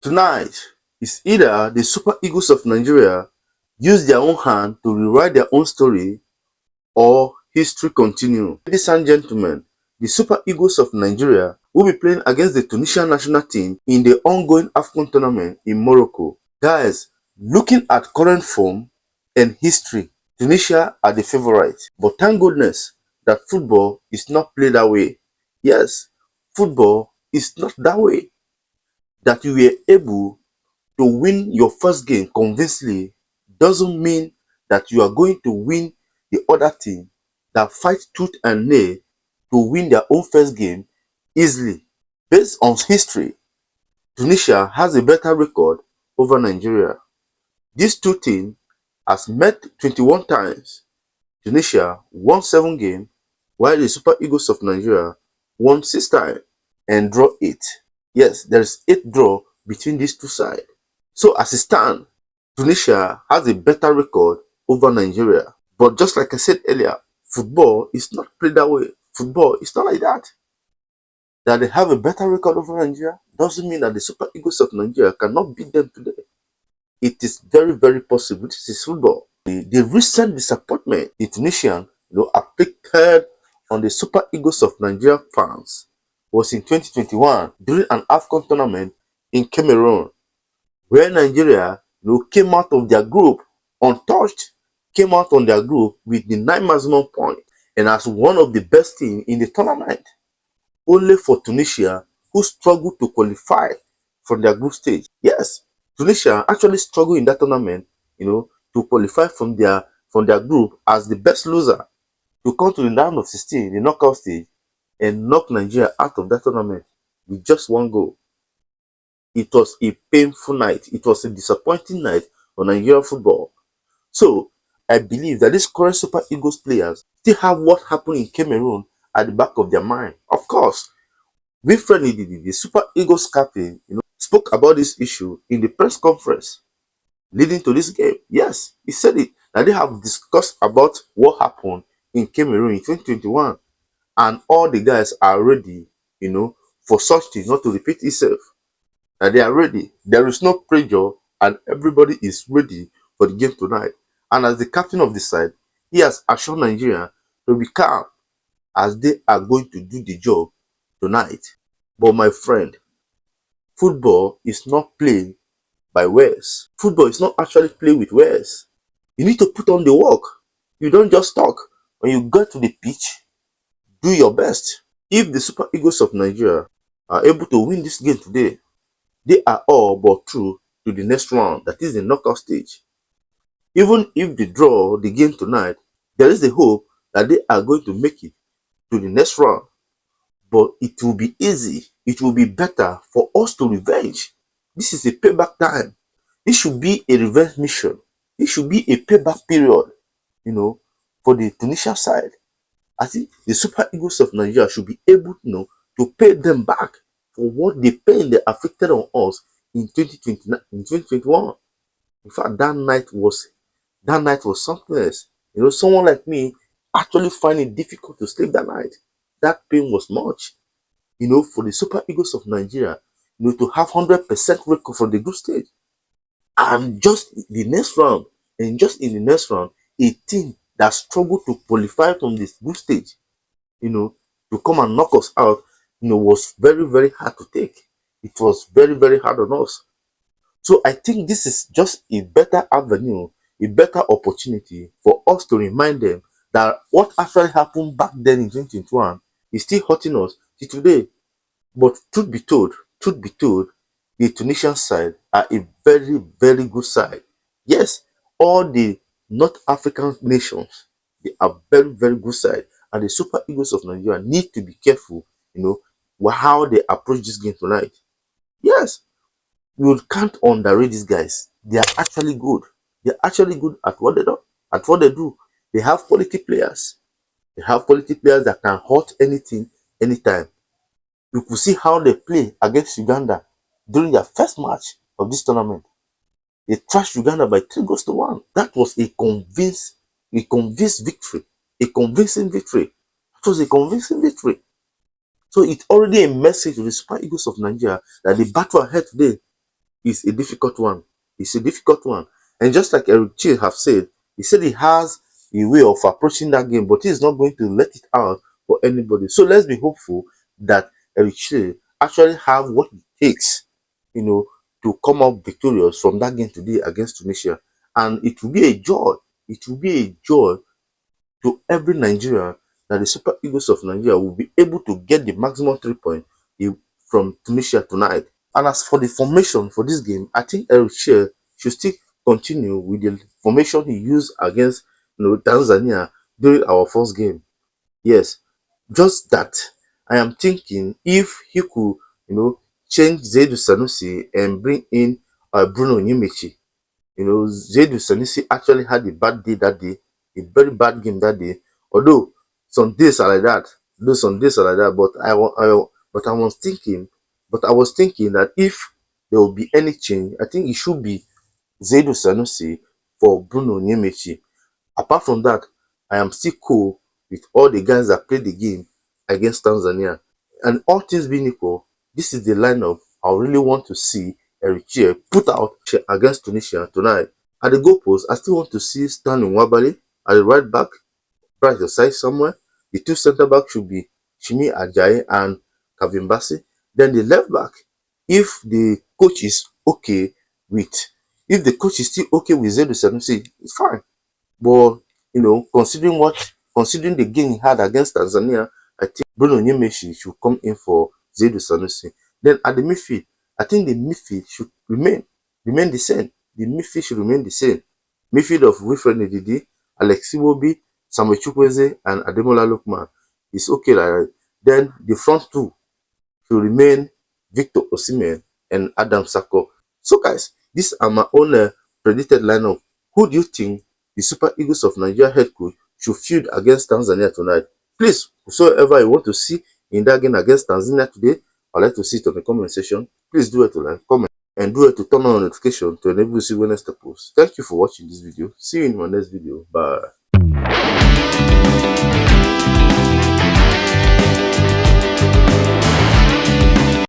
Tonight is either the Super Eagles of Nigeria use their own hand to rewrite their own story or history continue. Ladies and gentlemen, the Super Eagles of Nigeria will be playing against the Tunisian national team in the ongoing AFCON tournament in Morocco. Guys, looking at current form and history, Tunisia are the favorites. But thank goodness that football is not played that way. Yes, football is not that way. That you were able to win your first game convincingly doesn't mean that you are going to win the other team that fight tooth and nail to win their own first game easily. Based on history, Tunisia has a better record over Nigeria. These two teams has met 21 times. Tunisia won 7 games, while the Super Eagles of Nigeria won 6 times and draw 8. Yes, there is 8 draw between these two sides. So as it stands, Tunisia has a better record over Nigeria. But just like I said earlier, football is not played that way. Football is not like that. That they have a better record over Nigeria doesn't mean that the Super Eagles of Nigeria cannot beat them today. It is very, very possible. This is football. The recent disappointment the Tunisian afflicted on the Super Eagles of Nigeria fans was in 2021 during an AFCON tournament in Cameroon, where Nigeria came out of their group untouched, came out on their group with the 9 maximum points and as one of the best teams in the tournament. Only for Tunisia, who struggled to qualify from their group stage. Yes, Tunisia actually struggled in that tournament, to qualify from their group as the best loser, to come to the round of 16, the knockout stage, and knock Nigeria out of that tournament with just 1 goal. It was a painful night. It was a disappointing night for Nigerian football. So I believe that these current Super Eagles players still have what happened in Cameroon at the back of their mind. Of course, Wilfred Ndidi, the Super Eagles captain, spoke about this issue in the press conference leading to this game. Yes, he said it, that they have discussed about what happened in Cameroon in 2021, and all the guys are ready, for such things not to repeat itself. That they are ready. There is no pressure, and everybody is ready for the game tonight. And as the captain of the side, he has assured Nigeria to be calm as they are going to do the job tonight. But my friend, football is not played by words. Football is not actually played with words. You need to put on the work. You don't just talk. When you get to the pitch, do your best. If the Super Eagles of Nigeria are able to win this game today, they are all but through to the next round, that is the knockout stage. Even if they draw the game tonight, there is a hope that they are going to make it to the next round. But it will be easy. It will be better for us to revenge. This is a payback time. This should be a revenge mission. This should be a payback period, for the Tunisia side. I think the Super Eagles of Nigeria should be able, to pay them back for what the pain they afflicted on us in 2021. In fact, that night was something else. Someone like me actually find it difficult to sleep that night. That pain was much. For the Super Eagles of Nigeria, to have 100% record from the group stage. And just the next round, in the next round, a team that struggled to qualify from this group stage, to come and knock us out, was very, very hard to take. It was very, very hard on us. So I think this is just a better avenue, a better opportunity for us to remind them that what actually happened back then in 2021 is still hurting us till today. But truth be told, the Tunisian side are a very, very good side. Yes, all the North African nations, they are very, very good side. And the Super Eagles of Nigeria need to be careful, how they approach this game tonight. Yes, you can't underrate these guys. They are actually good. They are actually good at what they do. They have quality players. They have quality players that can hurt anything, anytime. You could see how they play against Uganda during their first match of this tournament. They trashed Uganda by 3-1. That was a convinced victory. A convincing victory. It was a convincing victory. So it's already a message to the Super Eagles of Nigeria that the battle ahead today is a difficult one. It's a difficult one. And just like Eric Chie have said, he said he has a way of approaching that game, but he's not going to let it out for anybody. So let's be hopeful that Eric Chie actually have what it takes, to come out victorious from that game today against Tunisia. And it will be a joy. It will be a joy to every Nigerian that the Super Eagles of Nigeria will be able to get the maximum 3 points from Tunisia tonight. And as for the formation for this game, I think Eric Chie should still continue with the formation he used against Tanzania during our first game. Yes, just that I am thinking if he could, change Zaidu Sanusi and bring in Bruno Nyimichi. Zaidu Sanusi actually had a bad day that day, a very bad game that day. Although some days are like that, but I was thinking that if there will be any change, I think it should be Zaidu Sanusi for Bruno Nyimichi. Apart from that, I am still cool with all the guys that played the game against Tanzania. And all things being equal, this is the lineup I really want to see Eric Chie put out against Tunisia tonight. At the goalpost, I still want to see Stanley Nwabali at the right back, right the side somewhere. The two centre backs should be Chimi Ajayi and Kevin Bassey. Then the left back, if the coach is okay with, if the coach is still okay with Zaidu Sanusi, it's fine. But considering the game he had against Tanzania, I think Bruno Nyimichi should come in for Zaidu Sanusi. Then at the midfield, I think the midfield should remain the same. The midfield should remain the same. Midfield of Wilfred Ndidi, Alex Iwobi, Samuel Chukwueze, and Ademola Lookman is okay like that. Then the front two should remain Victor Osimhen and Adam Sako. So guys, these are my own predicted lineup. Who do you think the Super Eagles of Nigeria head coach should field against Tanzania tonight? Please, whosoever you want to see in that game against Tanzania today, I'd like to see it on the comment section. Please do it to like, comment, and do it to turn on notification to enable you see when next I post. Thank you for watching this video. See you in my next video. Bye.